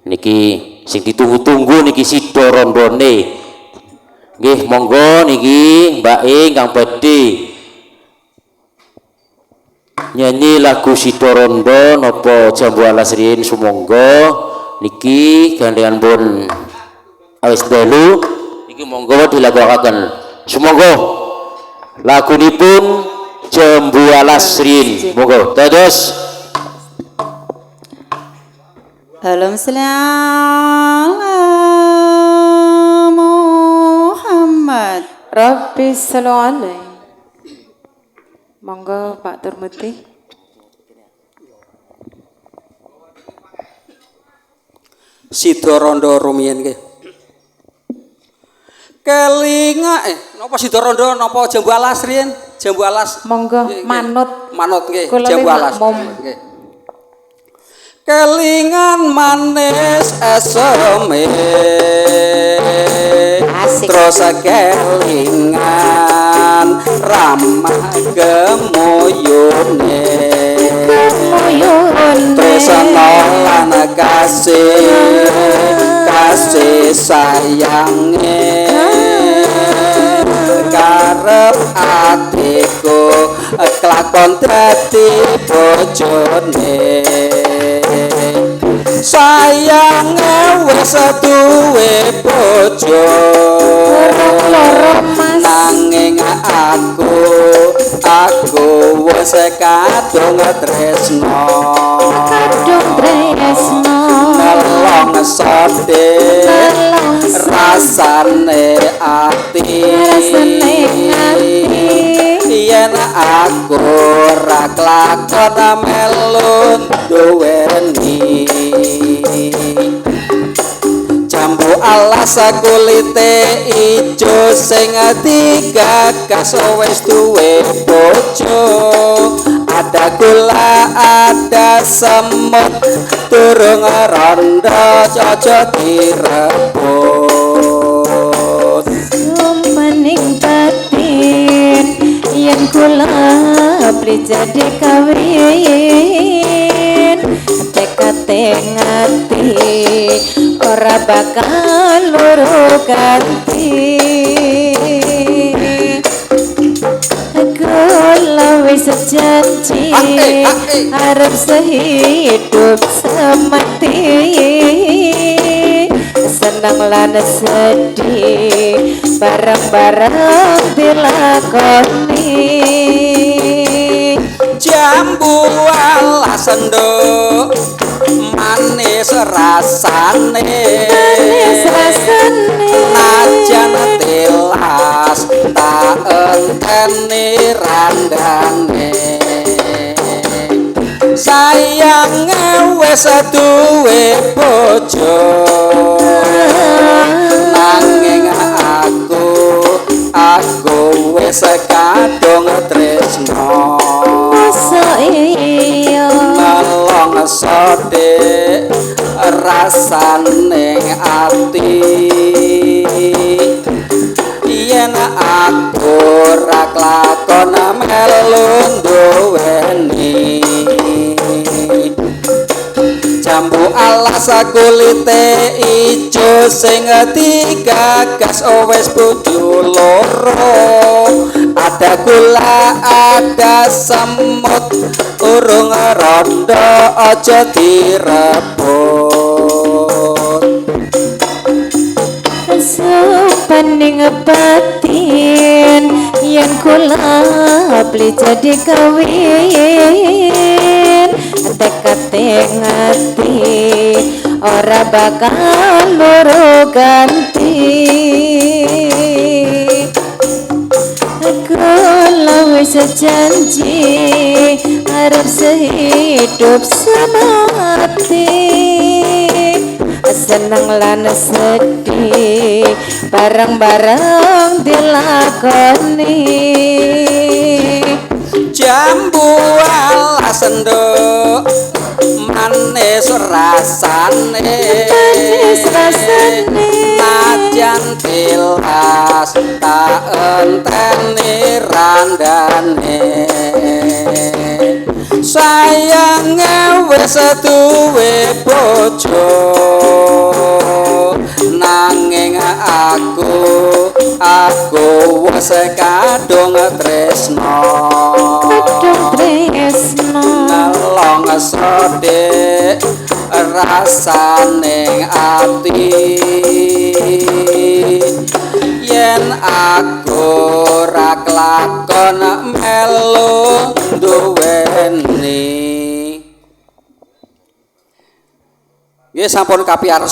niki sing ditunggu-tunggu niki sida rondone nggih monggo niki Mbak Kang badhe nyanyi lagu sida rondo napa jambu alas riyin sumangga niki gandengan pun awis dalu niki monggo dilagakaken sumangga lagunipun jambu alas riyin monggo dados Allahumma sholli ala Muhammad Rabbi sholli alaihi monggo Pak Turmuti sida rondo rumiyin nggih kelinga napa sida rondo napa jambu alas riyin jambu alas monggo manut nggih jambu alas nggih kelingan manis eseme terus kelingan ramah gemuyune terus nolan kasih sayange karep atiku kelakon dadi bojone sayange wis duwe bojo nanging aku wis kadung tresno nelong sode rasane ati yen aku ra klakon melu duweni jambu alas kulite ijo sing digagas wis duwe bojo ada gula ada semut durung rondo cocok direbut maning batin yen kula beli jadi kawin tekate ngati ora bakal loro ganti kula wis janji arep sehidup semati senang lan sedih bareng-bareng dilakoni jambu alas enduk manis rasane najan tilas tak enteni randane sayange wis duwe bojo nanging aku wis kadung tresno nelong sode rasane ati yen aku ra klakon melu duweni jambu alas kulite ijo sing digagas wis bojo loro ada gula ada semut urung rondo aja direbut sepening batin yang kula beli jadi kawin tekate ngati ora bakal loro ganti kula wis janji arep sehidup semati senang lan sedih bareng-bareng dilakoni jambu alas enduk manis rasane najan tilas tak enteni randane sayange wis duwe bojo aku wis kadung tresno Kadung tresno ngelong sedek rasaning ati yen aku ra kelakon melu duweni. Nggih sampun kapiar